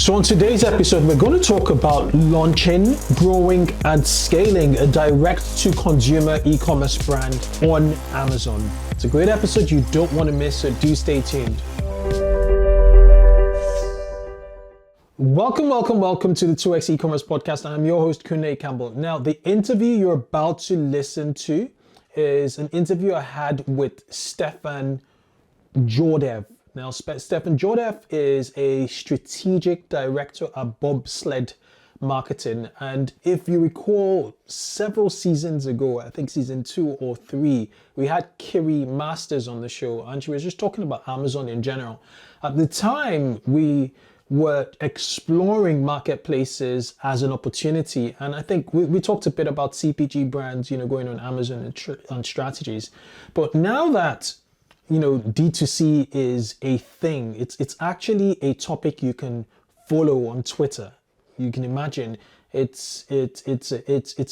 So on today's episode, we're going to talk about launching, growing, and scaling a direct-to-consumer e-commerce brand on Amazon. It's a great episode you don't want to miss, so do stay tuned. Welcome to the 2X e-commerce podcast. I'm your host, Kunle Campbell. Now, the interview you're about to listen to is an interview I had with Stefan Jordev. Now, Stefan Jordev is a strategic director at Bobsled Marketing. And if you recall, several seasons ago, I think season 2 or 3, we had Kiri Masters on the show, and she was just talking about Amazon in general. At the time, we were exploring marketplaces as an opportunity. And I think we talked a bit about CPG brands, going on Amazon and strategies. But now that D2C is a thing. It's actually a topic you can follow on Twitter. You can imagine it's a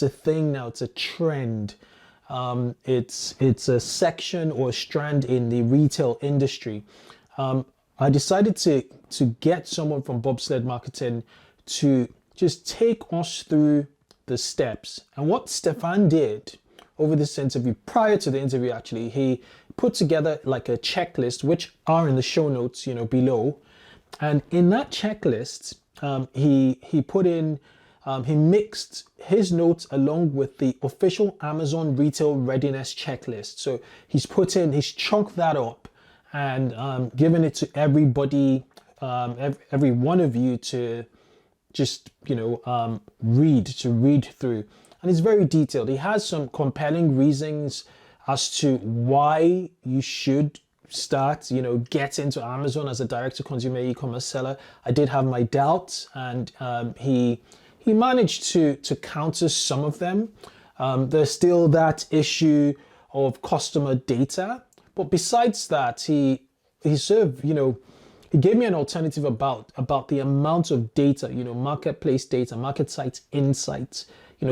thing now. It's a trend. It's a section or a strand in the retail industry. I decided to get someone from Bobsled Marketing to just take us through the steps. And what Stefan did over this interview, prior to the interview actually, he put together like a checklist, which are in the show notes, below. And in that checklist, he put in, he mixed his notes along with the official Amazon retail readiness checklist. So he's chunked that up and given it to everybody, every one of you to just, read through. And it's very detailed. He has some compelling reasons as to why you should start, get into Amazon as a direct-to-consumer e-commerce seller. I did have my doubts, and he managed to counter some of them. There's still that issue of customer data, but besides that, he sort of, he gave me an alternative about the amount of data, marketplace data, market sites insights,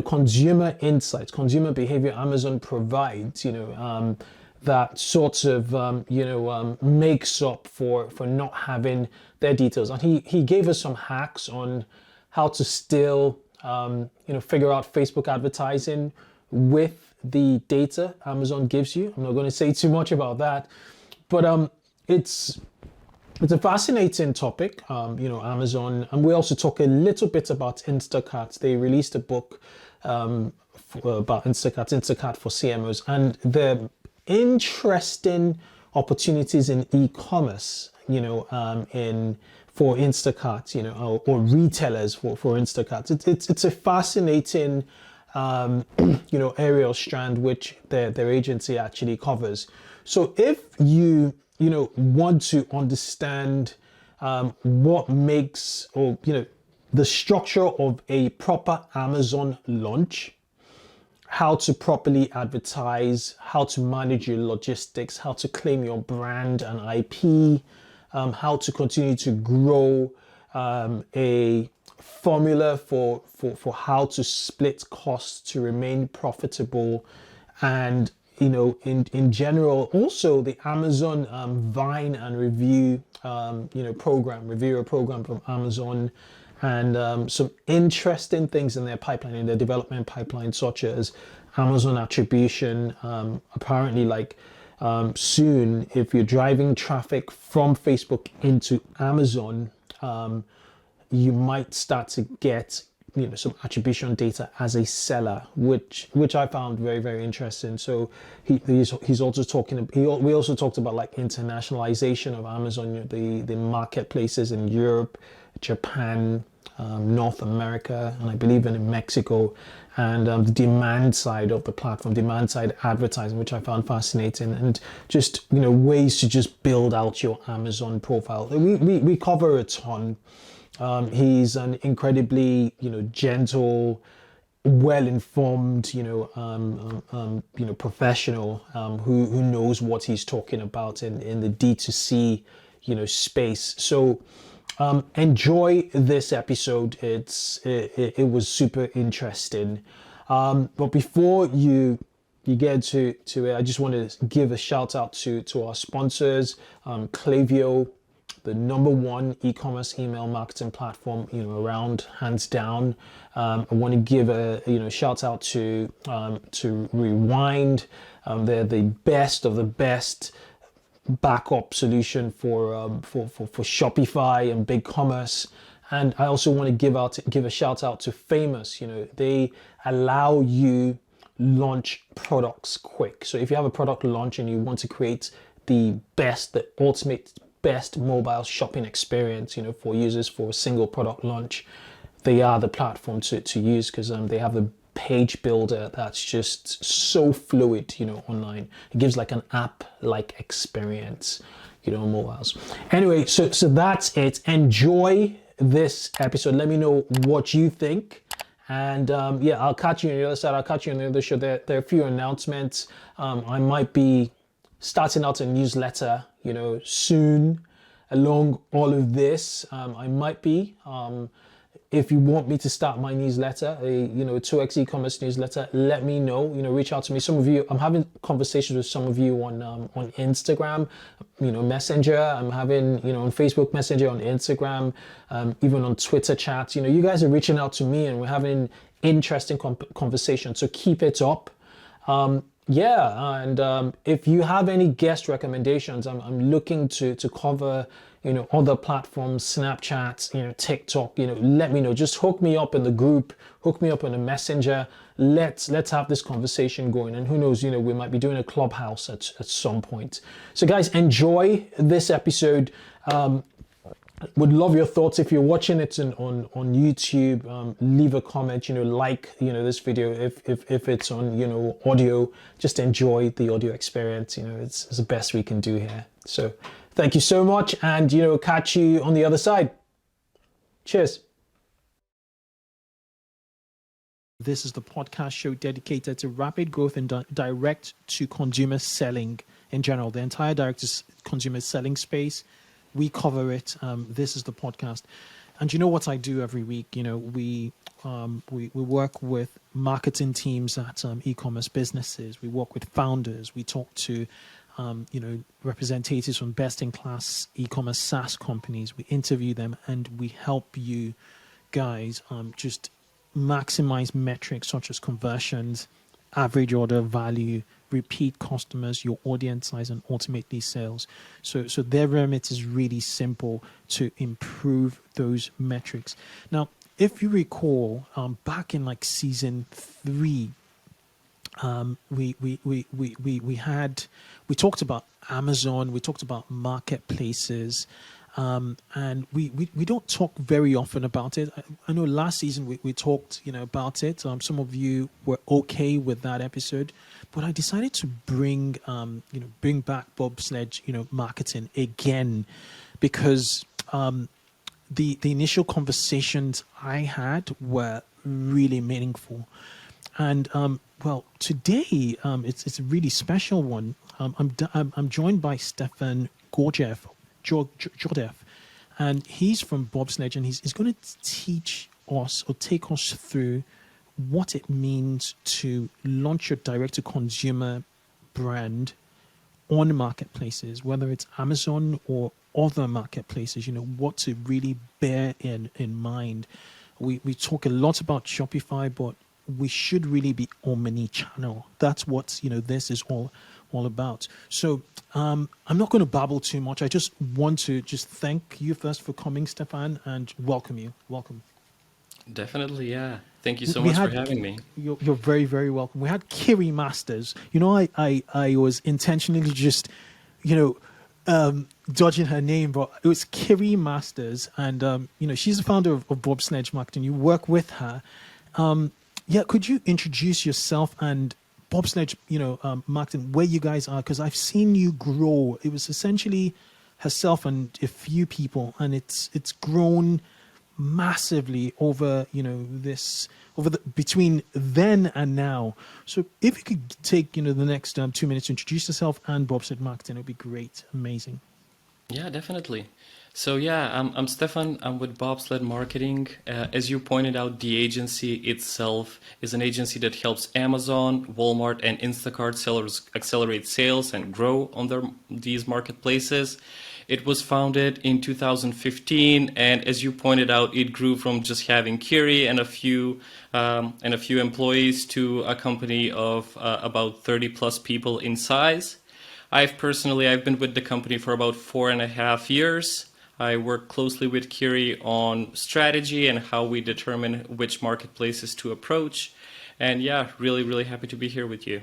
consumer insights, consumer behavior Amazon provides, that sort of, makes up for not having their details. And he gave us some hacks on how to still, figure out Facebook advertising with the data Amazon gives you. I'm not going to say too much about that, but it's a fascinating topic, Amazon. And we also talk a little bit about Instacart. They released a book about Instacart for CMOs, and the interesting opportunities in e-commerce, for Instacart, or retailers for Instacart. It's a fascinating, area or strand which their agency actually covers. So if you want to understand what makes, or the structure of a proper Amazon launch, how to properly advertise, how to manage your logistics, how to claim your brand and IP, how to continue to grow, a formula for how to split costs to remain profitable, and in general, also the Amazon Vine and Review, reviewer program from Amazon, and some interesting things in their pipeline, in their development pipeline, such as Amazon attribution. Apparently, soon, if you're driving traffic from Facebook into Amazon, you might start to get some attribution data as a seller, which I found very, very interesting. So he's also talking. We also talked about internationalization of Amazon, the marketplaces in Europe, Japan, North America, and I believe in Mexico, and the demand side of the platform, demand side advertising, which I found fascinating, and just ways to just build out your Amazon profile. We cover a ton. He's an incredibly, gentle, well-informed, professional who knows what he's talking about in the D2C, space. So enjoy this episode. It was super interesting. But before you get to it, I just want to give a shout out to our sponsors, Klaviyo, the number one e-commerce email marketing platform, around, hands down. I want to give a shout out to Rewind. They're the best of the best backup solution for Shopify and BigCommerce. And I also want to give a shout out to Famous. They allow you launch products quick. So if you have a product launch and you want to create the ultimate best mobile shopping experience, for users for a single product launch, they are the platform to use, because they have a page builder that's just so fluid, online. It gives like an app-like experience, on mobiles. Anyway, so that's it. Enjoy this episode. Let me know what you think. And I'll catch you on the other side. I'll catch you on the other show. There are a few announcements. I might be starting out a newsletter, soon along all of this. I might be. If you want me to start my newsletter, a 2x e-commerce newsletter, let me know. Reach out to me. Some of you, I'm having conversations with some of you on Instagram, Messenger. I'm having, on Facebook Messenger, on Instagram, even on Twitter chats. You guys are reaching out to me and we're having interesting conversations. So keep it up. And if you have any guest recommendations, I'm looking to cover other platforms, Snapchat, TikTok, let me know. Just hook me up in the group, hook me up in the Messenger. Let's have this conversation going. And who knows, we might be doing a clubhouse at some point. So guys, enjoy this episode. Would love your thoughts. If you're watching it on YouTube, leave a comment, like, this video. If it's on, audio, just enjoy the audio experience. It's the best we can do here. So thank you so much, and catch you on the other side. Cheers. This is the podcast show dedicated to rapid growth and direct to consumer selling in general, the entire direct to consumer selling space. We cover it. This is the podcast. And you know what I do every week? We work with marketing teams at e-commerce businesses. We work with founders. We talk to representatives from best-in-class e-commerce SaaS companies. We interview them and we help you guys just maximize metrics such as conversions, average order value, repeat customers, your audience size, and ultimately sales. So their remit is really simple to improve those metrics. Now, if you recall, back in like season 3, we talked about Amazon, we talked about marketplaces, and we don't talk very often about it. I know last season we talked about it. Some of you were okay with that episode, but I decided to bring back bobsledge marketing again, because the initial conversations I had were really meaningful. And today it's a really special one. I'm joined by Stefan Jordev, and he's from Bobsledge, and he's going to teach us or take us through what it means to launch your direct-to-consumer brand on marketplaces, whether it's Amazon or other marketplaces. What to really bear in mind. We talk a lot about Shopify, but we should really be omni-channel. That's what this is all about. So I'm not going to babble too much. I just want to thank you first for coming, Stefan, and welcome you. Welcome. Definitely, yeah. Thank you so much for having me. You're very, very welcome. We had Kiri Masters. I was intentionally just dodging her name, but it was Kiri Masters, and she's the founder of Bobsledge Marketing. You work with her. Could you introduce yourself and Bobsledge, marketing, where you guys are? Because I've seen you grow. It was essentially herself and a few people, and it's grown massively over between then and now. So if you could take the next 2 minutes to introduce yourself and Bobsledge Marketing, it would be great. Amazing. Yeah, definitely. So I'm Stefan. I'm with Bobsled Marketing. As you pointed out, the agency itself is an agency that helps Amazon, Walmart, and Instacart sellers accelerate sales and grow on these marketplaces. It was founded in 2015, and as you pointed out, it grew from just having Kiri and a few employees to a company of about 30 plus people in size. I've been with the company for about 4.5 years. I work closely with Kiri on strategy and how we determine which marketplaces to approach. And yeah, really, really happy to be here with you.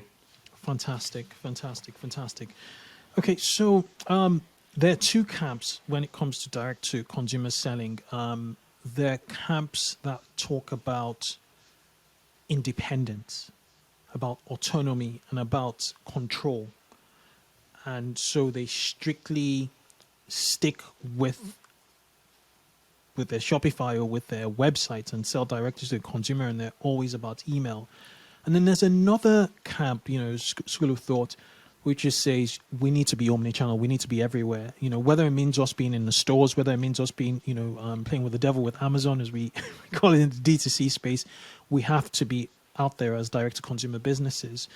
Fantastic, fantastic, fantastic. Okay, so there are two camps when it comes to direct-to-consumer selling. There are camps that talk about independence, about autonomy, and about control. And so they strictly stick with their Shopify or with their website and sell directly to the consumer, and they're always about email. And then there's another camp, school of thought, which just says we need to be omnichannel, we need to be everywhere. Whether it means us being in the stores, whether it means us being, playing with the devil with Amazon, as we call it in the DTC space, we have to be out there as direct-to-consumer businesses.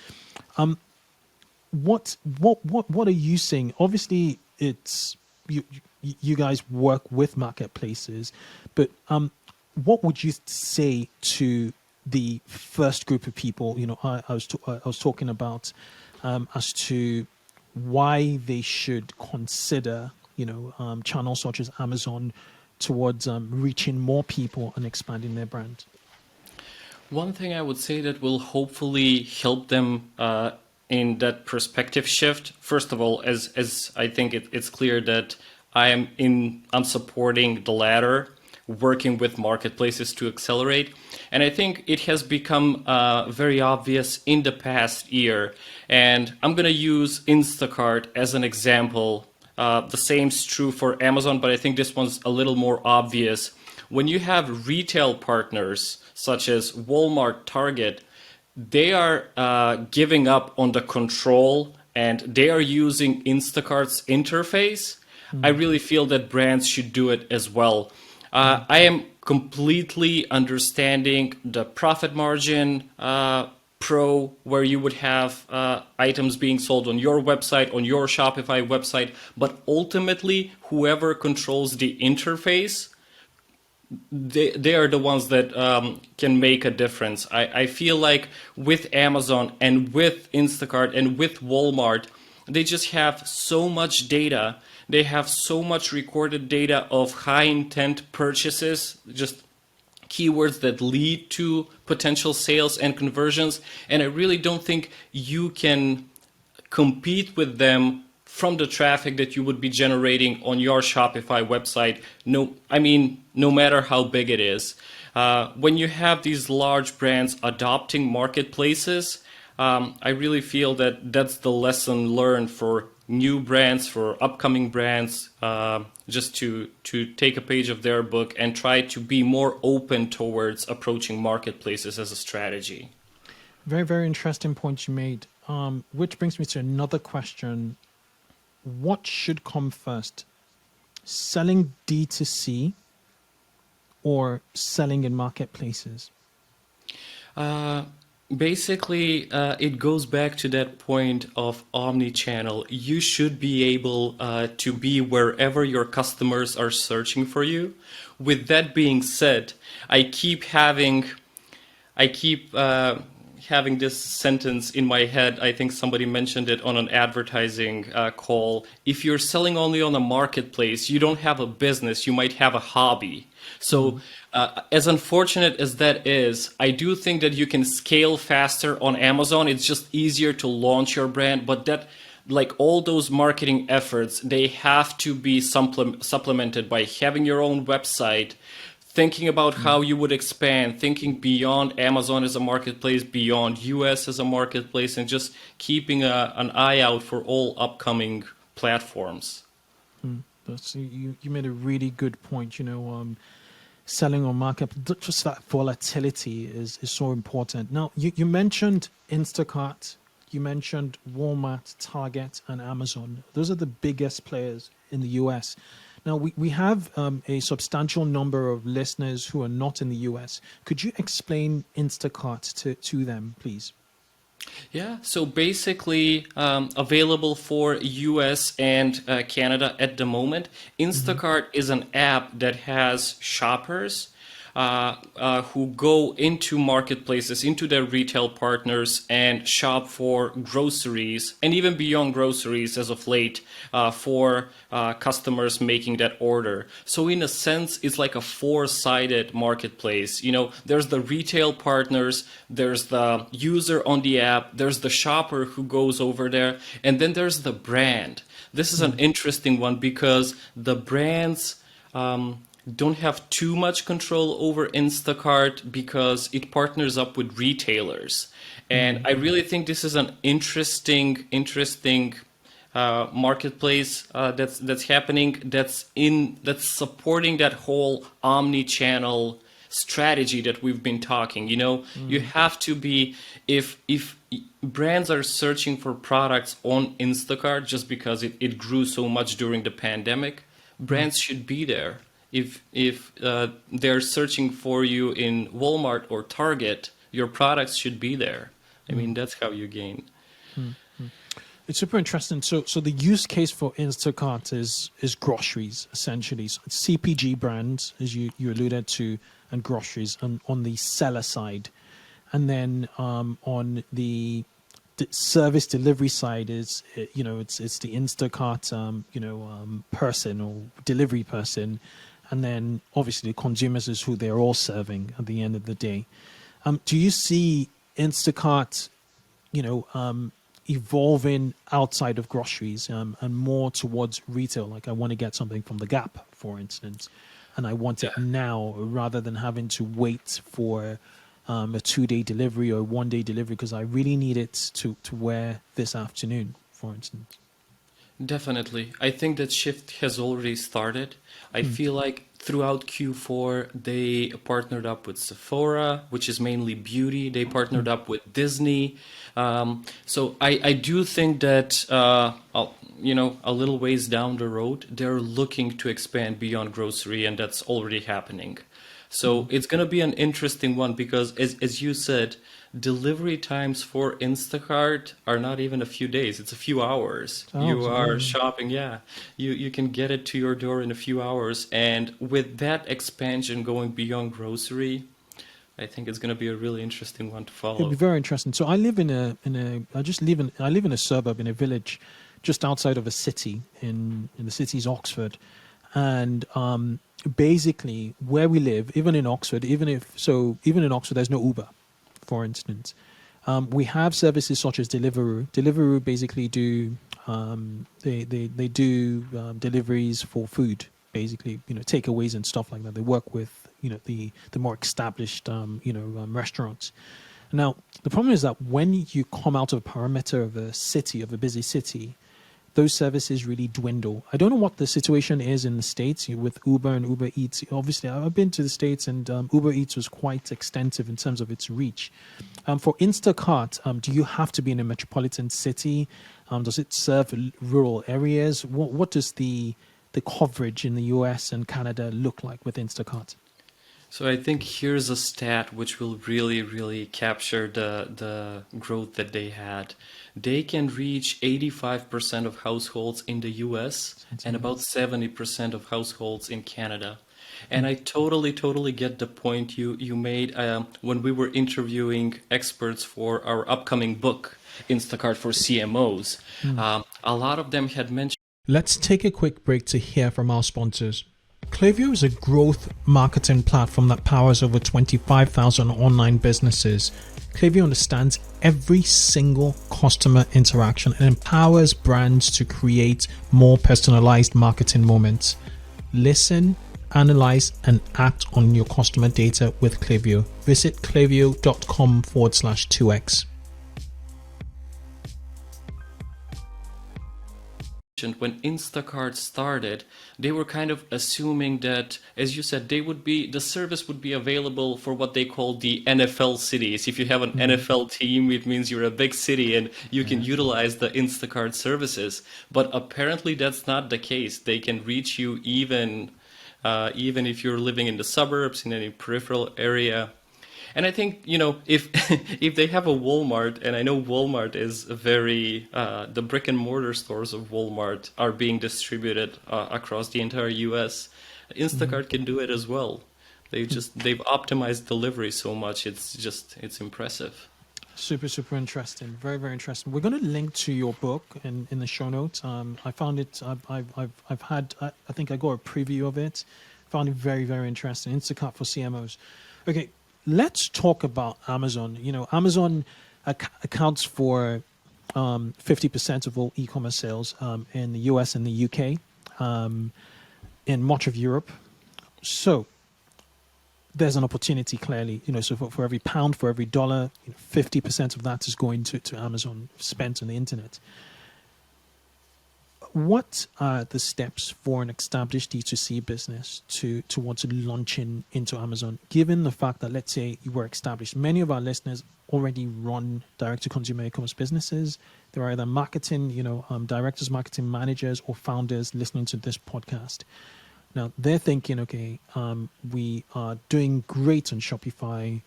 What are you saying? Obviously, it's you guys work with marketplaces, but what would you say to the first group of people? I was talking about as to why they should consider channels such as Amazon towards reaching more people and expanding their brand. One thing I would say that will hopefully help them in that perspective shift. First of all, as I think it's clear that I'm supporting the latter, working with marketplaces to accelerate. And I think it has become very obvious in the past year. And I'm going to use Instacart as an example. The same's true for Amazon, but I think this one's a little more obvious. When you have retail partners such as Walmart, Target, they are giving up on the control and they are using Instacart's interface. I really feel that brands should do it as well. I am completely understanding the profit margin pro, where you would have items being sold on your website, on your Shopify website, but ultimately whoever controls the interface, they are the ones that can make a difference. I feel like with Amazon and with Instacart and with Walmart, they just have so much data. They have so much recorded data of high intent purchases, just keywords that lead to potential sales and conversions. And I really don't think you can compete with them from the traffic that you would be generating on your Shopify website. No matter how big it is. When you have these large brands adopting marketplaces, I really feel that that's the lesson learned for new brands, for upcoming brands, just to take a page of their book and try to be more open towards approaching marketplaces as a strategy. Very, very interesting point you made, which brings me to another question. What should come first? Selling D2C or selling in marketplaces? Basically, it goes back to that point of omni-channel. You should be able to be wherever your customers are searching for you. With that being said, I keep having this sentence in my head. I think somebody mentioned it on an advertising call. If you're selling only on a marketplace, you don't have a business, you might have a hobby. So as unfortunate as that is, I do think that you can scale faster on Amazon. It's just easier to launch your brand, but that, like all those marketing efforts, they have to be supplemented by having your own website, thinking about how you would expand, thinking beyond Amazon as a marketplace, beyond US as a marketplace, and just keeping an eye out for all upcoming platforms. You made a really good point. Selling on market, just that volatility is so important. Now, you mentioned Instacart, you mentioned Walmart, Target, and Amazon. Those are the biggest players in the US. Now, we have a substantial number of listeners who are not in the US. Could you explain Instacart to them, please? Yeah, so basically available for US and Canada at the moment. Mm-hmm. Instacart is an app that has shoppers who go into marketplaces, into their retail partners, and shop for groceries, and even beyond groceries as of late, for customers making that order. So in a sense, it's like a four-sided marketplace. You know, there's the retail partners, there's the user on the app, there's the shopper who goes over there, and then there's the brand. This is an interesting one because the brands don't have too much control over Instacart because it partners up with retailers. And I really think this is an interesting marketplace that's happening, that's supporting that whole omni-channel strategy that we've been talking. You know, you have to be, if brands are searching for products on Instacart just because it grew so much during the pandemic, brands should be there. If they're searching for you in Walmart or Target, your products should be there. I mean, that's how you gain. It's super interesting. So the use case for Instacart is groceries, essentially. So it's CPG brands, as you alluded to, and groceries on the seller side. And then on the service delivery side is, it's the Instacart, person or delivery person. And then obviously the consumers is who they're all serving at the end of the day. Do you see Instacart, evolving outside of groceries and more towards retail? Like I want to get something from the Gap, for instance, and I want it now rather than having to wait for a 2-day delivery or 1-day delivery because I really need it to wear this afternoon, for instance. Definitely. I think that shift has already started. I feel like throughout Q4, they partnered up with Sephora, which is mainly beauty. They partnered up with Disney. So I do think that, a little ways down the road, they're looking to expand beyond grocery, and that's already happening. So it's going to be an interesting one because, as you said, delivery times for Instacart are not even a few days. It's a few hours. You are shopping, you can get it to your door in a few hours. And with that expansion going beyond grocery, I think it's going to be a really interesting one to It'll follow. be very interesting. So I live I live in a suburb, in a village just outside of a city in the city's Oxford. And basically where we live, even in Oxford, even in Oxford, there's no Uber, for instance. We have services such as Deliveroo. Deliveroo basically do they do deliveries for food, basically, takeaways and stuff like that. They work with the more established restaurants. Now the problem is that when you come out of a perimeter of a city, of a busy city, those services really dwindle. I don't know what the situation is in the States with Uber and Uber Eats. Obviously, I've been to the States and Uber Eats was quite extensive in terms of its reach. For Instacart, do you have to be in a metropolitan city? Does it serve rural areas? What does the coverage in the US and Canada look like with Instacart? So I think here's a stat which will really, really capture the growth that they had. They can reach 85% of households in the US and about 70% of households in Canada. And I totally get the point you made when we were interviewing experts for our upcoming book, Instacart for CMOs. A lot of them had mentioned. Let's take a quick break to hear from our sponsors. Klaviyo is a growth marketing platform that powers over 25,000 online businesses. Klaviyo understands every single customer interaction and empowers brands to create more personalized marketing moments. Listen, analyze, and act on your customer data with Klaviyo. Visit klaviyo.com/2x. When Instacart started, they were kind of assuming that, as you said, the service would be available for what they call the NFL cities. If you have an NFL team, it means you're a big city and you can utilize the Instacart services. But apparently that's not the case. They can reach you even if you're living in the suburbs, in any peripheral area. And I think, if if they have a Walmart, and I know Walmart is the brick and mortar stores of Walmart are being distributed across the entire US. Instacart can do it as well. They've optimized delivery so much. It's impressive. Super, super interesting. Very, very interesting. We're going to link to your book in the show notes. I found it. I've had. I think I got a preview of it. Found it very, very interesting. Instacart for CMOs. Okay, let's talk about Amazon. Amazon accounts for 50% of all e-commerce sales in the US and the UK, in much of Europe. So there's an opportunity clearly, so for every pound, for every dollar, 50% of that is going to Amazon spent on the internet. What are the steps for an established D2C business to want to launch into Amazon, given the fact that, let's say you were established? Many of our listeners already run direct-to-consumer e-commerce businesses. They're either marketing, directors, marketing managers, or founders listening to this podcast. Now, they're thinking, okay, we are doing great on Shopify.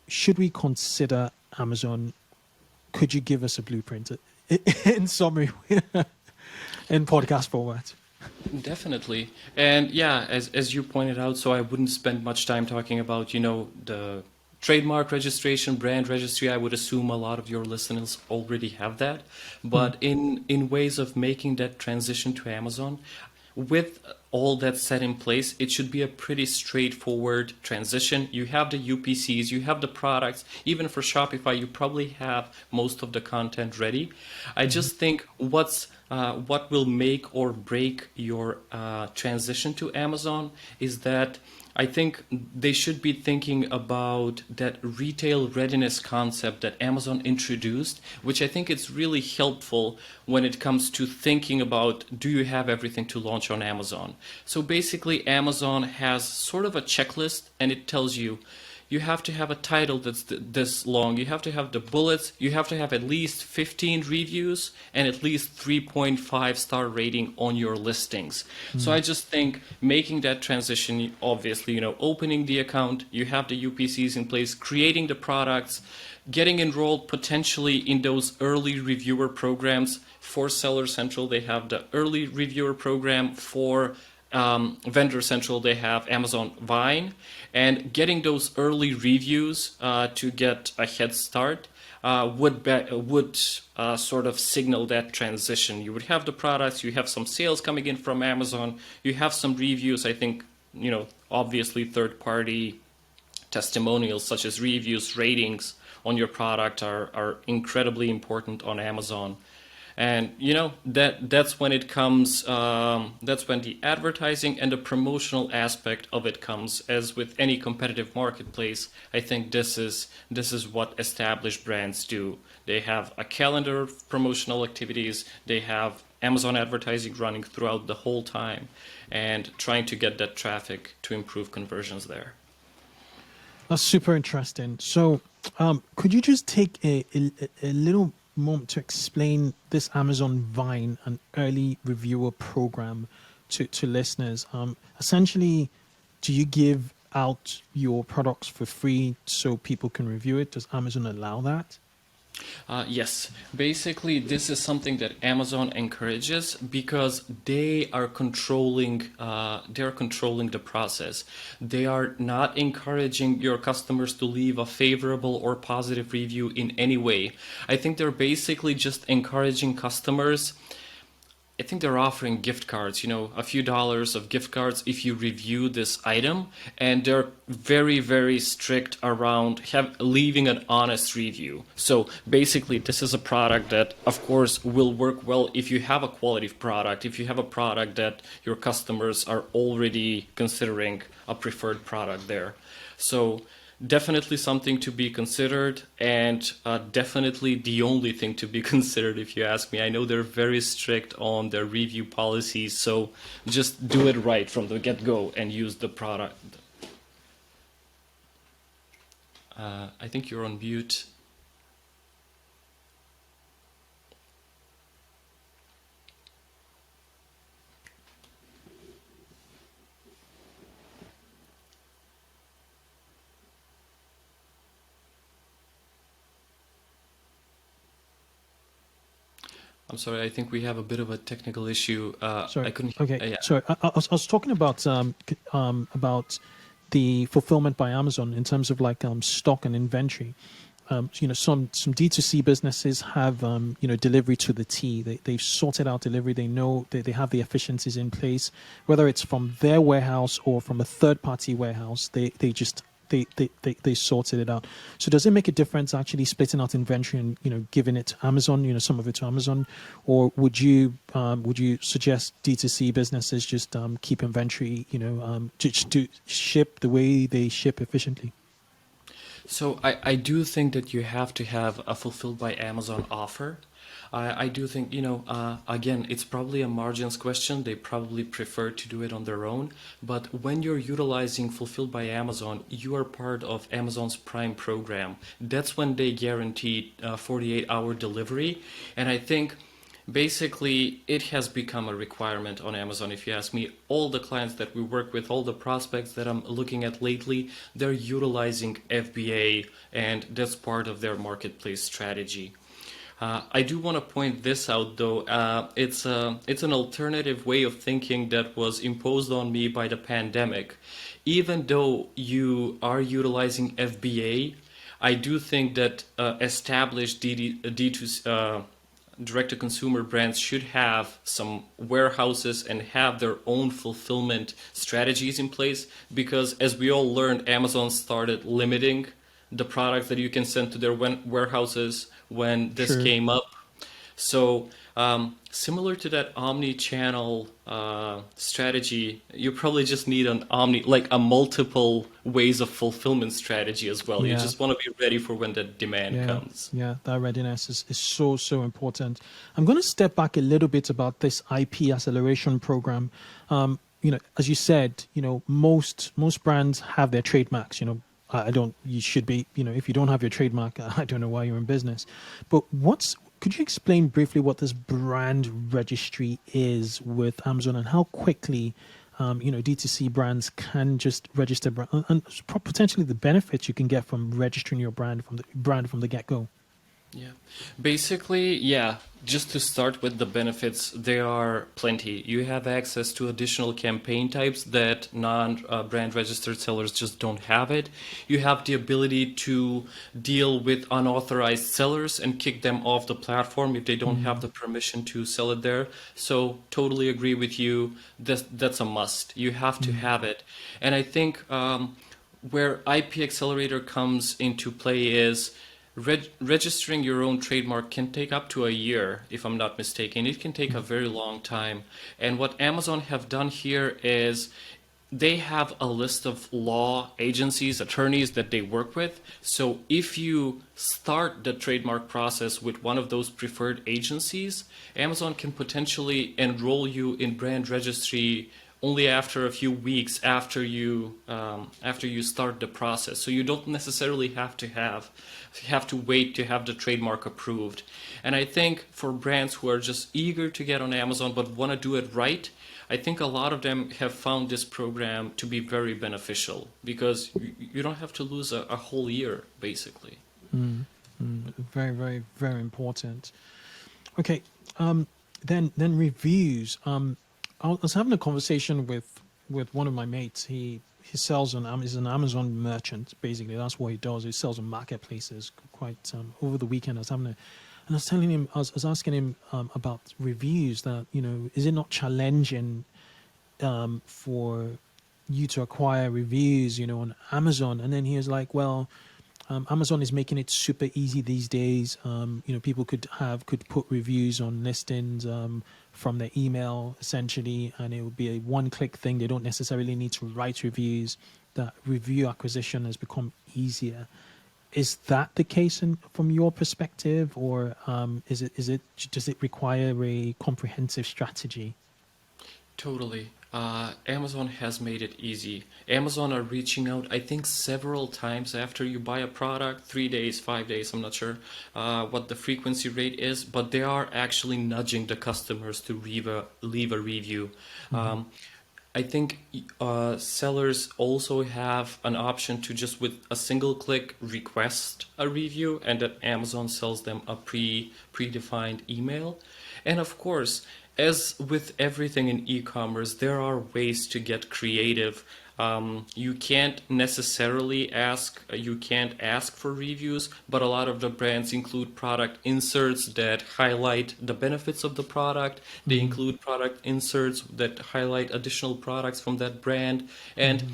Should we consider Amazon? Could you give us a blueprint in summary, in podcast format? Definitely. And yeah, as you pointed out, so I wouldn't spend much time talking about, the trademark registration, brand registry. I would assume a lot of your listeners already have that. But in ways of making that transition to Amazon, with all that set in place, it should be a pretty straightforward transition. You have the UPCs, you have the products. Even for Shopify, you probably have most of the content ready. I just think what will make or break your transition to Amazon is that I think they should be thinking about that retail readiness concept that Amazon introduced, which I think it's really helpful when it comes to thinking about, do you have everything to launch on Amazon? So basically, Amazon has sort of a checklist, and it tells you, you have to have a title that's this long. You have to have the bullets. You have to have at least 15 reviews and at least 3.5-star rating on your listings. So I just think making that transition, obviously, opening the account, you have the UPCs in place, creating the products, getting enrolled potentially in those early reviewer programs. For Seller Central, they have the early reviewer program. For Vendor Central, they have Amazon Vine, and getting those early reviews to get a head start would sort of signal that transition. You would have the products, you have some sales coming in from Amazon, you have some reviews. I think, obviously third-party testimonials such as reviews, ratings on your product are incredibly important on Amazon. And that's when it comes. That's when the advertising and the promotional aspect of it comes. As with any competitive marketplace, I think this is what established brands do. They have a calendar of promotional activities. They have Amazon advertising running throughout the whole time, and trying to get that traffic to improve conversions there. That's super interesting. So, could you just take a little moment to explain this Amazon Vine and early reviewer program to listeners? Essentially, do you give out your products for free so people can review it? Does Amazon allow that? Yes, basically this is something that Amazon encourages because they are controlling the process. They are not encouraging your customers to leave a favorable or positive review in any way. I think they're basically just encouraging customers. I think they're offering gift cards, a few dollars of gift cards if you review this item, and they're very, very strict around leaving an honest review. So basically, this is a product that, of course, will work well if you have a quality product, if you have a product that your customers are already considering a preferred product there. So definitely something to be considered, and definitely the only thing to be considered, if you ask me. I know they're very strict on their review policies, so just do it right from the get-go and use the product. I think you're on mute. I'm sorry, I think we have a bit of a technical issue. I Sorry. couldn't. Okay. Yeah. Sorry. I was talking about the fulfillment by Amazon in terms of like stock and inventory. Some D2C businesses have delivery to the T. They've sorted out delivery. They know they have the efficiencies in place, whether it's from their warehouse or from a third party warehouse. They sorted it out. So does it make a difference actually splitting out inventory and giving it to Amazon, some of it to Amazon, or would you suggest D2C businesses just keep inventory, to ship the way they ship efficiently? So I do think that you have to have a fulfilled by Amazon offer. I do think, again, it's probably a margins question. They probably prefer to do it on their own. But when you're utilizing fulfilled by Amazon, you are part of Amazon's Prime program. That's when they guarantee 48-hour delivery. And I think basically, it has become a requirement on Amazon. If you ask me, all the clients that we work with, all the prospects that I'm looking at lately, they're utilizing FBA, and that's part of their marketplace strategy. I do want to point this out, though. It's an alternative way of thinking that was imposed on me by the pandemic. Even though you are utilizing FBA, I do think that established D2C, direct-to-consumer brands should have some warehouses and have their own fulfillment strategies in place, because as we all learned, Amazon started limiting the products that you can send to their warehouses when this Sure. came up. So similar to that omni-channel strategy, you probably just need a multiple ways of fulfillment strategy as well. You Yeah. just want to be ready for when the demand Yeah, comes. yeah, that readiness is so important. I'm going to step back a little bit about this IP acceleration program. As you said, most brands have their trademarks. I don't. You should be. If you don't have your trademark, I don't know why you're in business. But could you explain briefly what this brand registry is with Amazon and how quickly D2C brands can just register and potentially the benefits you can get from registering your brand from the get-go. Yeah. Basically, yeah, just to start with the benefits, there are plenty. You have access to additional campaign types that non-brand registered sellers just don't have it. You have the ability to deal with unauthorized sellers and kick them off the platform if they don't have the permission to sell it there. So totally agree with you. That's a must. You have to have it. And I think where IP Accelerator comes into play is registering your own trademark can take up to a year, if I'm not mistaken. It can take a very long time. And what Amazon have done here is they have a list of law agencies, attorneys that they work with. So if you start the trademark process with one of those preferred agencies, Amazon can potentially enroll you in brand registry only after a few weeks after you start the process. So you don't necessarily have to wait to have the trademark approved. And I think for brands who are just eager to get on Amazon but want to do it right, I think a lot of them have found this program to be very beneficial, because you don't have to lose a whole year, basically. Very, very, very important. Okay, then reviews. I was having a conversation with one of my mates. He sells he's an Amazon merchant, basically. That's what he does. He sells on marketplaces. Quite over the weekend, I was telling him, I was asking him about reviews. That is it not challenging for you to acquire reviews, on Amazon? And then he was like, well, Amazon is making it super easy these days. People could put reviews on listings from their email, essentially, and it would be a one-click thing. They don't necessarily need to write reviews. That review acquisition has become easier. Is that the case from your perspective, or does it require a comprehensive strategy? Totally. Amazon has made it easy. Amazon are reaching out, I think, several times after you buy a product, 3 days, 5 days, I'm not sure what the frequency rate is, but they are actually nudging the customers to leave a review. I think sellers also have an option to just with a single click request a review, and that Amazon sells them a predefined email. And of course, as with everything in e-commerce, there are ways to get creative. You can't necessarily you can't ask for reviews, but a lot of the brands include product inserts that highlight the benefits of the product. They include product inserts that highlight additional products from that brand. And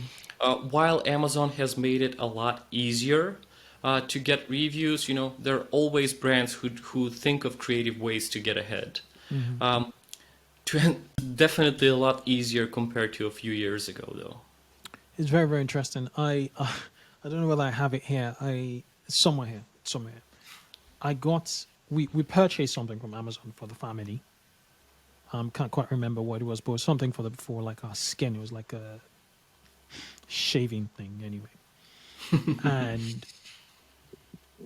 while Amazon has made it a lot easier to get reviews, there are always brands who think of creative ways to get ahead. Definitely a lot easier compared to a few years ago, though. It's very, very interesting. I don't know whether I have it here. It's somewhere here. We purchased something from Amazon for the family. Can't quite remember what it was, but it was something for like our skin. It was like a shaving thing anyway. And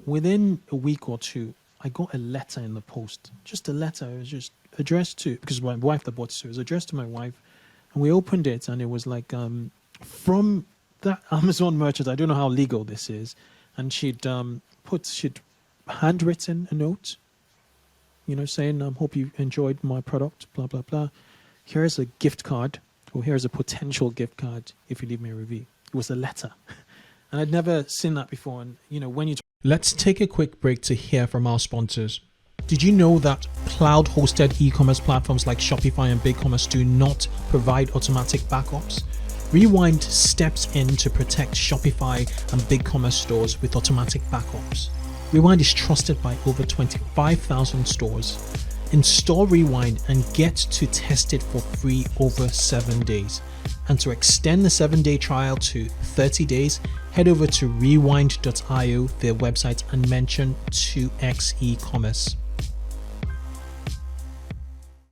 within a week or two, I got a letter in the post. Just a letter. It was just addressed to, because my wife that bought it, so it was addressed to my wife. And we opened it and it was like from that Amazon merchant. I don't know how legal this is. And she'd handwritten a note, saying, hope you enjoyed my product, blah, blah, blah. Here's a gift card, or here's a potential gift card if you leave me a review. It was a letter. And I'd never seen that before. And, when you... Let's take a quick break to hear from our sponsors. Did you know that cloud-hosted e-commerce platforms like Shopify and BigCommerce do not provide automatic backups? Rewind steps in to protect Shopify and BigCommerce stores with automatic backups. Rewind is trusted by over 25,000 stores. Install Rewind and get to test it for free over 7 days. And to extend the 7-day trial to 30 days, head over to rewind.io, their website, and mention 2x eCommerce.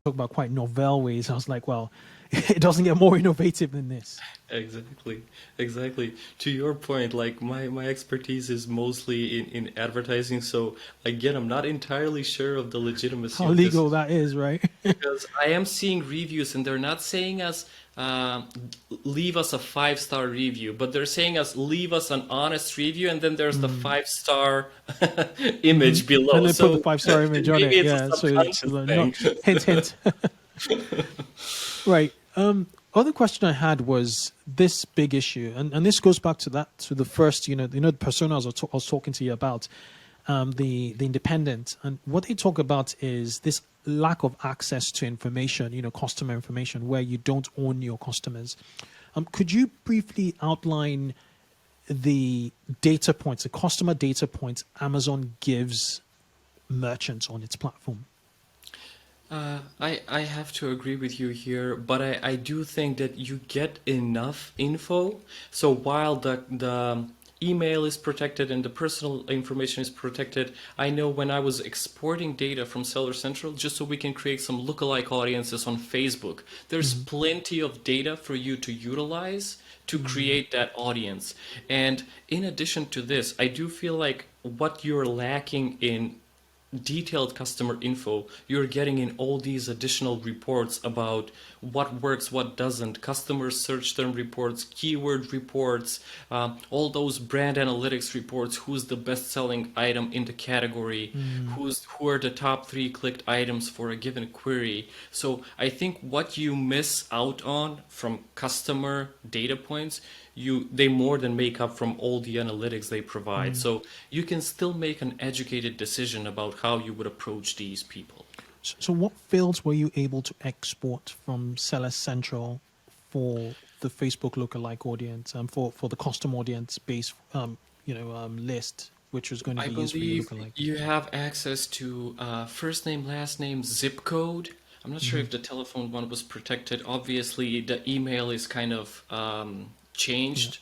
Talk about quite novel ways. I was like, well, it doesn't get more innovative than this. Exactly. To your point, like my expertise is mostly in advertising, so again, I'm not entirely sure of the legitimacy How of legal this, that is, right? because I am seeing reviews and they're not saying us leave us a 5-star review, but they're saying us leave us an honest review, and then there's the 5-star image below. And they So put the 5-star image on it. maybe it's Yeah, a so it's subconscious thing. hint, hint. Right. Other question I had was this big issue, and this goes back to the first, the persona I was talking to you about, the independent, and what they talk about is this lack of access to information, customer information, where you don't own your customers. Could you briefly outline the data points, the customer data points Amazon gives merchants on its platform? I have to agree with you here, but I do think that you get enough info. So while the email is protected and the personal information is protected, I know when I was exporting data from Seller Central, just so we can create some lookalike audiences on Facebook, there's plenty of data for you to utilize to create that audience. And in addition to this, I do feel like what you're lacking in detailed customer info, you're getting in all these additional reports about what works, what doesn't, customer search term reports, keyword reports, all those brand analytics reports, who's the best selling item in the category, who are the top 3 clicked items for a given query. So I think what you miss out on from customer data points, they more than make up from all the analytics they provide. So you can still make an educated decision about how you would approach these people. So what fields were you able to export from Seller Central for the Facebook lookalike audience, for the custom audience based list, which was going to be used for your lookalike? You have access to first name, last name, zip code. I'm not sure if the telephone one was protected. Obviously, the email is kind of changed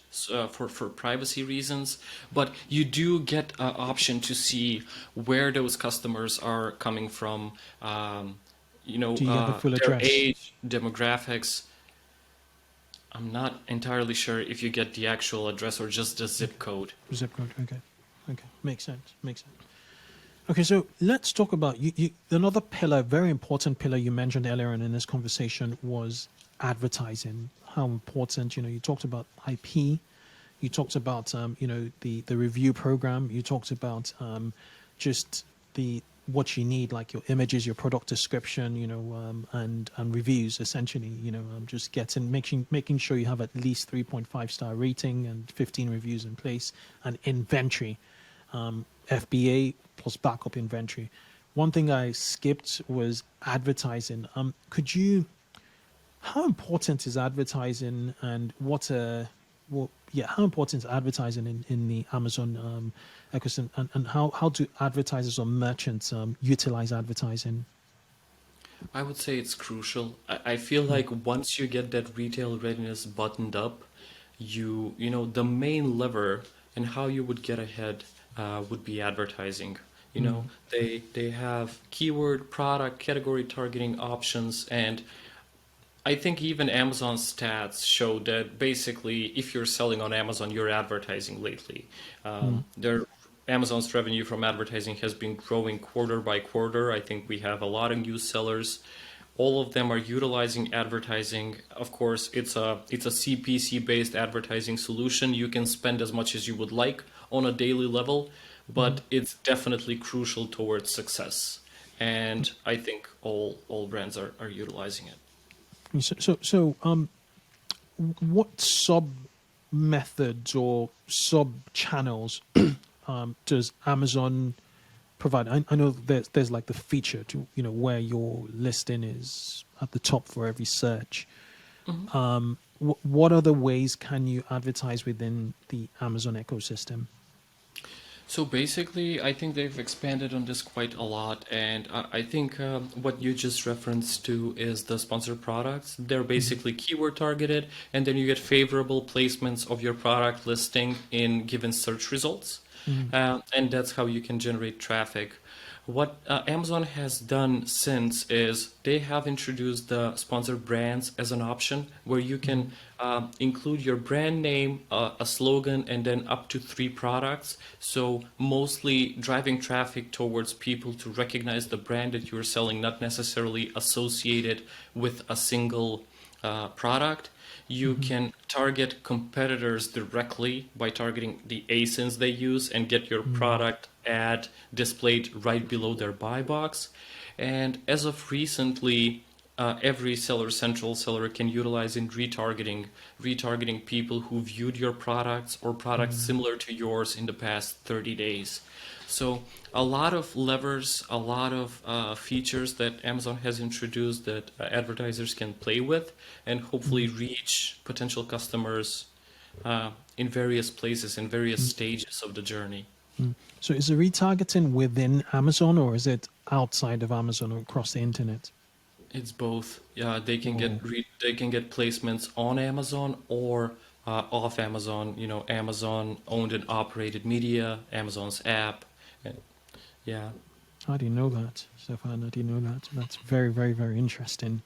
for privacy reasons, but you do get an option to see where those customers are coming from, Do you get the full their address? age, demographics. I'm not entirely sure if you get the actual address or just the zip code. Zip code, okay, makes sense. Okay, so let's talk about another pillar, very important pillar you mentioned earlier in this conversation was advertising. How important, you talked about IP, you talked about, the review program, you talked about just the what you need, like your images, your product description, and reviews, essentially, just making sure you have at least 3.5-star rating and 15 reviews in place, and inventory, FBA plus backup inventory. One thing I skipped was advertising. How important is advertising, and how important is advertising in the Amazon ecosystem, and how do advertisers or merchants utilize advertising? I would say it's crucial. I feel like once you get that retail readiness buttoned up, the main lever and how you would get ahead would be advertising. They have keyword, product, category targeting options, and I think even Amazon stats show that basically if you're selling on Amazon, you're advertising lately. Amazon's revenue from advertising has been growing quarter by quarter. I think we have a lot of new sellers. All of them are utilizing advertising. Of course, it's a CPC-based advertising solution. You can spend as much as you would like on a daily level, but it's definitely crucial towards success. And I think all brands are utilizing it. So, what sub methods or sub channels does Amazon provide? I know there's like the feature to where your listing is at the top for every search. What other ways can you advertise within the Amazon ecosystem? So basically, I think they've expanded on this quite a lot, and I think what you just referenced to is the sponsored products. They're basically keyword targeted, and then you get favorable placements of your product listing in given search results, and that's how you can generate traffic. What Amazon has done since is they have introduced the sponsored brands as an option where you can include your brand name, a slogan, and then up to 3 products. So mostly driving traffic towards people to recognize the brand that you're selling, not necessarily associated with a single product. You can target competitors directly by targeting the ASINs they use and get your product ad displayed right below their buy box. And as of recently, every Seller Central seller can utilize in retargeting people who viewed your products or products similar to yours in the past 30 days. So a lot of levers, a lot of features that Amazon has introduced that advertisers can play with and hopefully reach potential customers in various places, in various stages of the journey. So is the retargeting within Amazon, or is it outside of Amazon or across the internet? It's both. Yeah, they can get placements on Amazon or off Amazon. Amazon owned and operated media, Amazon's app. Yeah. I didn't know that, Stefan. I didn't know that. That's very, very, very interesting.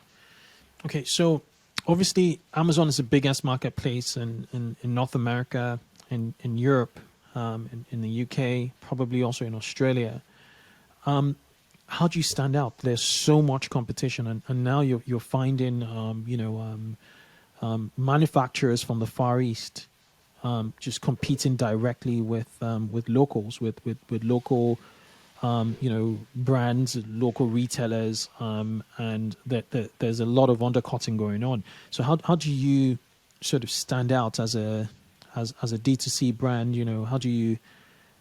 Okay, so obviously Amazon is the biggest marketplace in North America, in Europe, in the UK, probably also in Australia. How do you stand out? There's so much competition, and now you're finding manufacturers from the Far East just competing directly with locals, with local brands, local retailers, and there's a lot of undercutting going on. So how do you sort of stand out as a D2C brand? How do you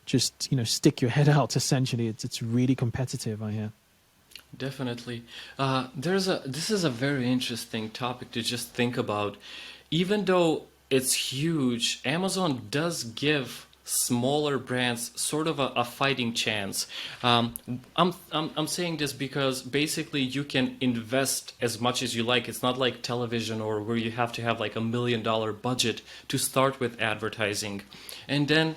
just stick your head out? Essentially, it's really competitive, I hear. Definitely. This is a very interesting topic to just think about. Even though it's huge, Amazon does give smaller brands sort of a fighting chance. I'm saying this because basically you can invest as much as you like. It's not like television or where you have to have like $1 million budget to start with advertising. And then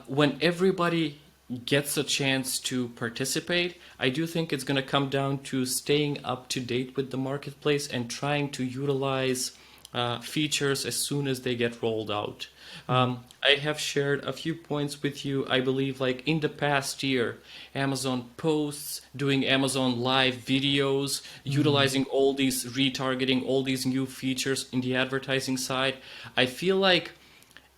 when everybody gets a chance to participate, I do think it's going to come down to staying up to date with the marketplace and trying to utilize features as soon as they get rolled out. I have shared a few points with you. I believe like in the past year, Amazon posts, doing Amazon live videos, utilizing all these retargeting, all these new features in the advertising side. I feel like,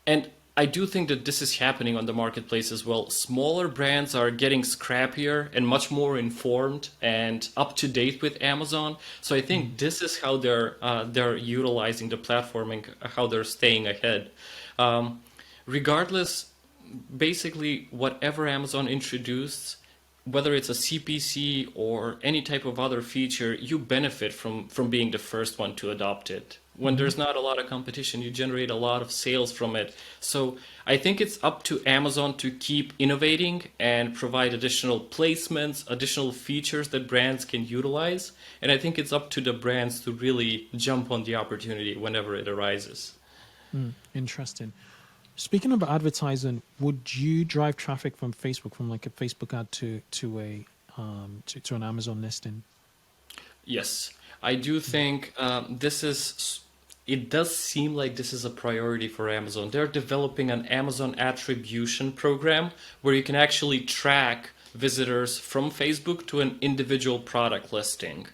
and I do think that this is happening on the marketplace as well. Smaller brands are getting scrappier and much more informed and up to date with Amazon. So I think this is how they're utilizing the platform and how they're staying ahead. Regardless, basically whatever Amazon introduced, whether it's a CPC or any type of other feature, you benefit from being the first one to adopt it. When there's not a lot of competition, you generate a lot of sales from it. So I think it's up to Amazon to keep innovating and provide additional placements, additional features that brands can utilize. And I think it's up to the brands to really jump on the opportunity whenever it arises. Interesting. Speaking of advertising, would you drive traffic from Facebook, from like a Facebook ad to an Amazon listing? Yes, I do think it does seem like this is a priority for Amazon. They're developing an Amazon attribution program where you can actually track visitors from Facebook to an individual product listing.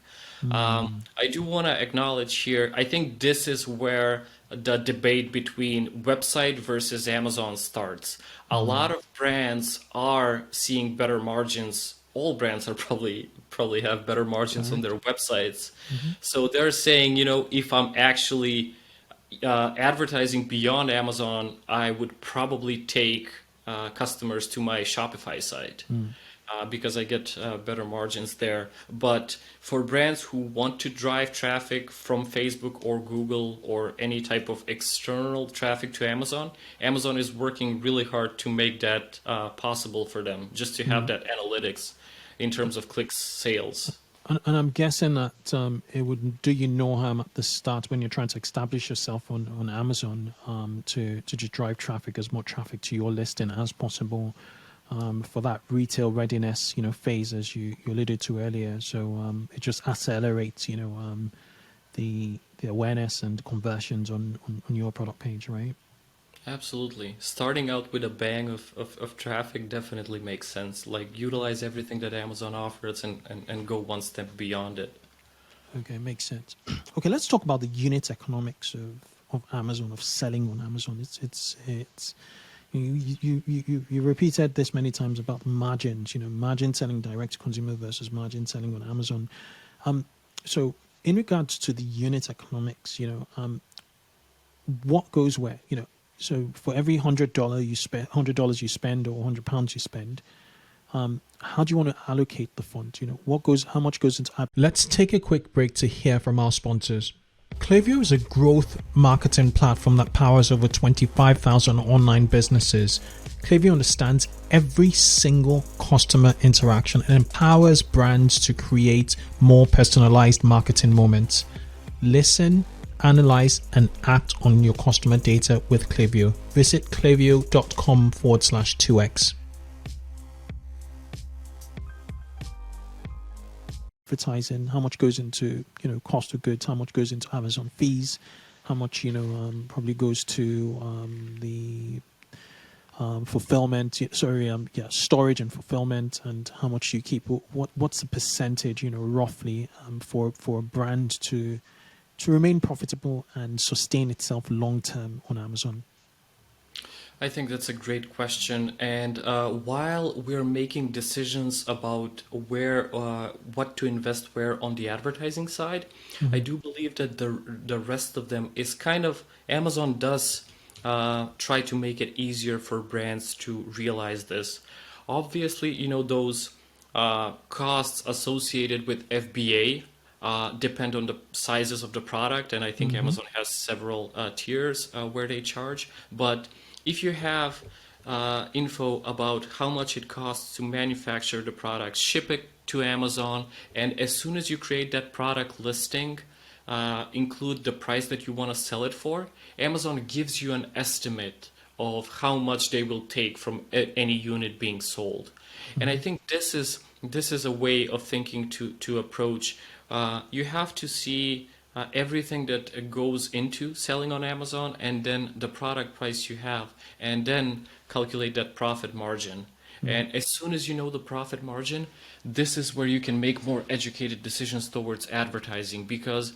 I do want to acknowledge here, I think this is where the debate between website versus Amazon starts. A lot of brands are seeing better margins. All brands are probably have better margins on their websites. So they're saying, if I'm actually advertising beyond Amazon, I would probably take customers to my Shopify site. Because I get better margins there. But for brands who want to drive traffic from Facebook or Google or any type of external traffic to Amazon, Amazon is working really hard to make that possible for them, just to have that analytics in terms of clicks, sales. And I'm guessing that it would do you no harm at the start when you're trying to establish yourself on Amazon to just drive traffic, as much traffic to your listing as possible. For that retail readiness, phase, as you alluded to earlier. So it just accelerates, the awareness and conversions on your product page, right? Absolutely. Starting out with a bang of traffic definitely makes sense. Like utilize everything that Amazon offers and go one step beyond it. Okay, makes sense. Okay, let's talk about the unit economics of Amazon, of selling on Amazon. It's You repeated this many times about margins, margin selling direct to consumer versus margin selling on Amazon. So in regards to the unit economics, what goes where, so for every $100 you spend, $100 you spend, or £100 you spend, how do you want to allocate the funds? How much goes into ad? Let's take a quick break to hear from our sponsors. Klaviyo is a growth marketing platform that powers over 25,000 online businesses. Klaviyo understands every single customer interaction and empowers brands to create more personalized marketing moments. Listen, analyze, and act on your customer data with Klaviyo. Visit klaviyo.com/2x. Advertising, how much goes into cost of goods, how much goes into Amazon fees, how much probably goes to the fulfillment, storage and fulfillment, and how much you keep. What's the percentage, roughly, for a brand to remain profitable and sustain itself long term on Amazon? I think that's a great question. And while we're making decisions about what to invest where on the advertising side, I do believe that the rest of them is kind of, Amazon does try to make it easier for brands to realize this. Obviously, those costs associated with FBA depend on the sizes of the product. And I think Amazon has several tiers where they charge. But if you have info about how much it costs to manufacture the product, ship it to Amazon, and as soon as you create that product listing, include the price that you want to sell it for, Amazon gives you an estimate of how much they will take from any unit being sold. And I think this is a way of thinking to approach. You have to see everything that goes into selling on Amazon, and then the product price you have, and then calculate that profit margin. And as soon as you know the profit margin, this is where you can make more educated decisions towards advertising, because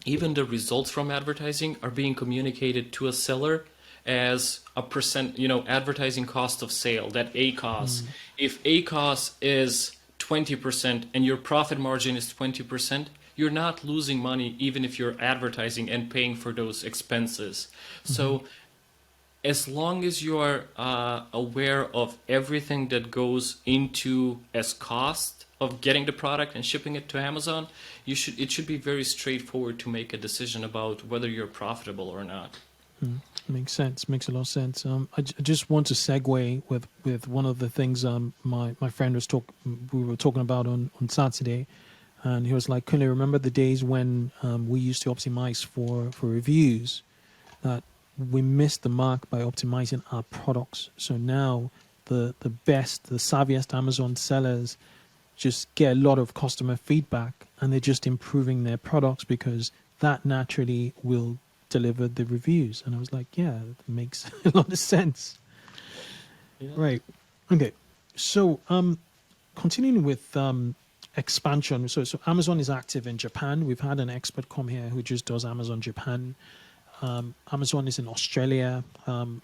even the results from advertising are being communicated to a seller as a percent, advertising cost of sale, that ACOS. If ACOS is 20% and your profit margin is 20%, you're not losing money even if you're advertising and paying for those expenses. So as long as you are aware of everything that goes into as cost of getting the product and shipping it to Amazon, it should be very straightforward to make a decision about whether you're profitable or not. Makes sense. Makes a lot of sense. I just want to segue with one of the things my friend we were talking about on Saturday, and he was like, "Can you remember the days when we used to optimize for reviews? That we missed the mark by optimizing our products. So now the savviest Amazon sellers just get a lot of customer feedback, and they're just improving their products because that naturally will deliver the reviews." And I was like, yeah, it makes a lot of sense. Yeah. Right. Okay. So continuing with expansion. So Amazon is active in Japan. We've had an expert come here who just does Amazon Japan. Amazon is in Australia.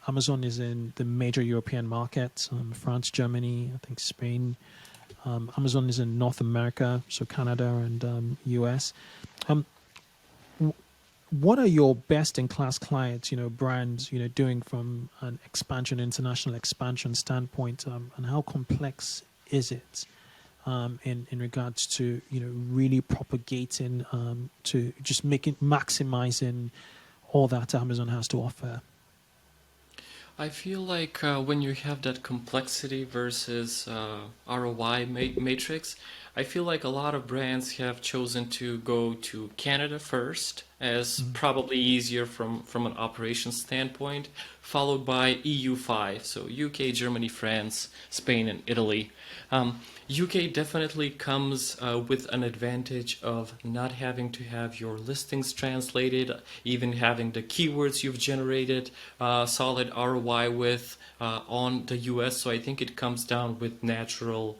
Amazon is in the major European markets, France, Germany, I think Spain. Amazon is in North America, so Canada and US. What are your best-in-class clients, brands, doing from an international expansion standpoint, and how complex is it in regards to, really propagating to just maximizing all that Amazon has to offer? I feel like when you have that complexity versus ROI matrix, I feel like a lot of brands have chosen to go to Canada first, as probably easier from an operations standpoint, followed by EU5, so UK, Germany, France, Spain, and Italy. UK definitely comes with an advantage of not having to have your listings translated, even having the keywords you've generated solid ROI with on the US. So I think it comes down with natural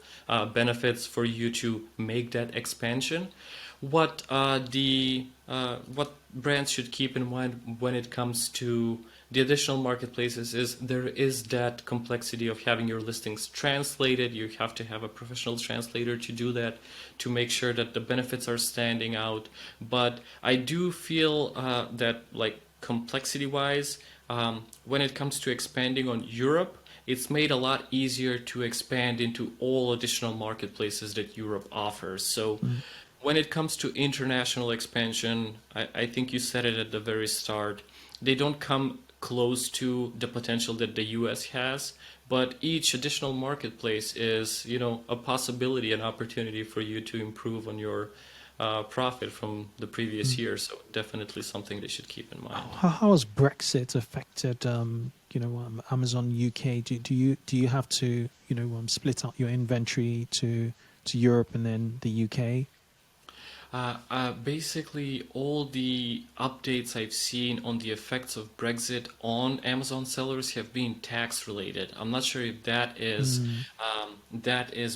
benefits for you to make that expansion. What brands should keep in mind when it comes to the additional marketplaces is there is that complexity of having your listings translated. You have to have a professional translator to do that, to make sure that the benefits are standing out. But I do feel that, like, complexity-wise, when it comes to expanding on Europe, it's made a lot easier to expand into all additional marketplaces that Europe offers. So when it comes to international expansion, I think you said it at the very start, they don't come close to the potential that the US has, but each additional marketplace is, a possibility, an opportunity for you to improve on your profit from the previous year. So definitely something they should keep in mind. How has Brexit affected, Amazon UK? Do you have to, split out your inventory to Europe and then the UK? Basically, all the updates I've seen on the effects of Brexit on Amazon sellers have been tax related. I'm not sure if that is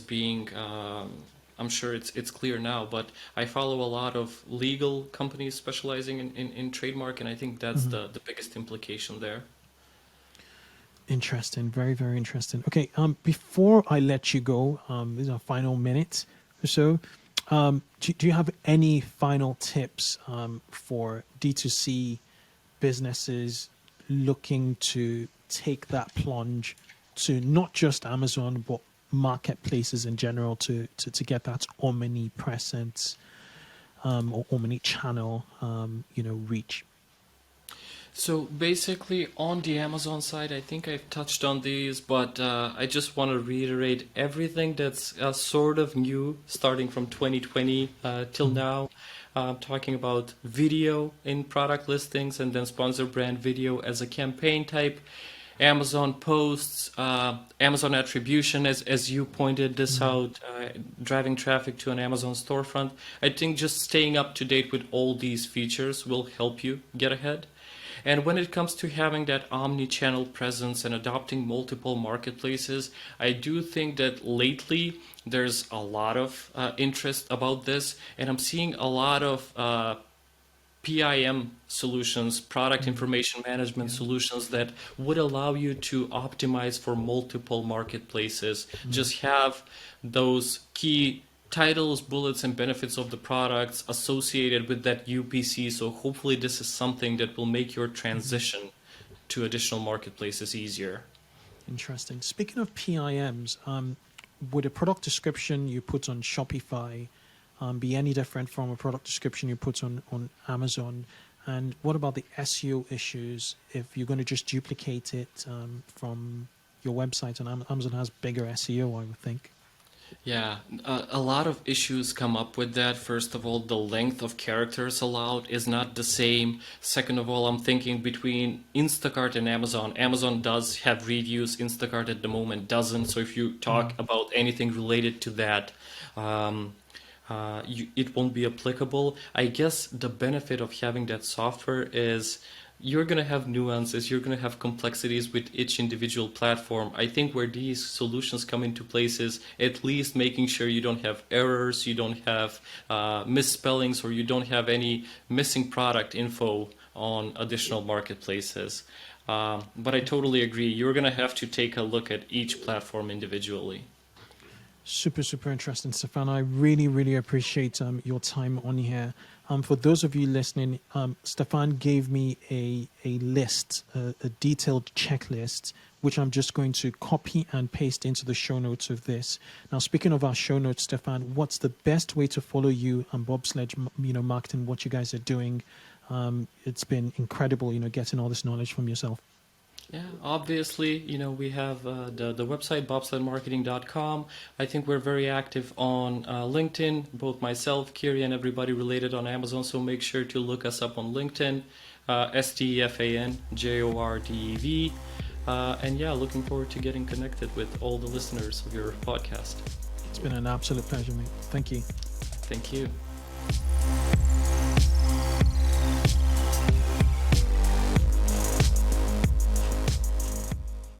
being. I'm sure it's clear now, but I follow a lot of legal companies specializing in trademark, and I think that's the biggest implication there. Interesting, very, very interesting. Okay, before I let you go, these are final minutes or so. Do you have any final tips for D2C businesses looking to take that plunge to not just Amazon, but marketplaces in general to get that omnipresent or omni-channel, reach? So basically on the Amazon side, I think I've touched on these, but I just want to reiterate everything that's sort of new starting from 2020 till now. Talking about video in product listings and then sponsor brand video as a campaign type. Amazon posts, Amazon attribution, as you pointed this out, driving traffic to an Amazon storefront. I think just staying up to date with all these features will help you get ahead. And when it comes to having that omni-channel presence and adopting multiple marketplaces, I do think that lately there's a lot of interest about this, and I'm seeing a lot of PIM solutions, product information management solutions that would allow you to optimize for multiple marketplaces. Just have those key titles, bullets, and benefits of the products associated with that UPC. So hopefully this is something that will make your transition to additional marketplaces easier. Interesting. Speaking of PIMs, would a product description you put on Shopify be any different from a product description you put on Amazon? And what about the SEO issues if you're going to just duplicate it from your website? And Amazon has bigger SEO, I would think. Yeah, a lot of issues come up with that. First of all, the length of characters allowed is not the same. Second of all, I'm thinking between Instacart and Amazon. Amazon does have reviews, Instacart at the moment doesn't. So if you talk about anything related to that, it won't be applicable. I guess the benefit of having that software is you're going to have nuances, you're going to have complexities with each individual platform. I think where these solutions come into place is at least making sure you don't have errors, you don't have misspellings, or you don't have any missing product info on additional marketplaces. But I totally agree. You're going to have to take a look at each platform individually. Super, super interesting, Stefan. I really, really appreciate your time on here. For those of you listening, Stefan gave me a list, a detailed checklist, which I'm just going to copy and paste into the show notes of this. Now, speaking of our show notes, Stefan, what's the best way to follow you and Bobsledge, Marketing, what you guys are doing? It's been incredible, getting all this knowledge from yourself. Yeah, obviously, we have the website, bobsledmarketing.com. I think we're very active on LinkedIn, both myself, Kiri, and everybody related on Amazon. So make sure to look us up on LinkedIn, StefanJordev. And yeah, looking forward to getting connected with all the listeners of your podcast. It's been an absolute pleasure, mate. Thank you. Thank you.